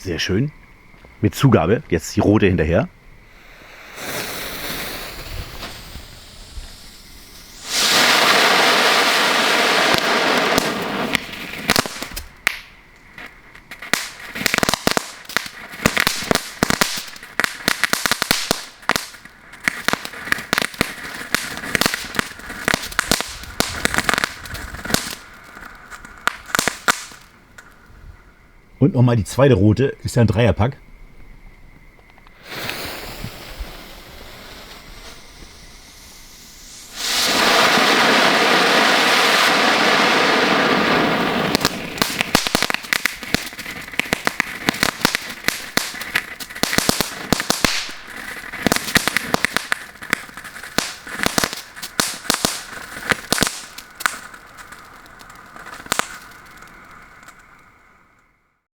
Sehr schön. Mit Zugabe. Jetzt die rote hinterher. Und nochmal die zweite rote, ist ja ein Dreierpack.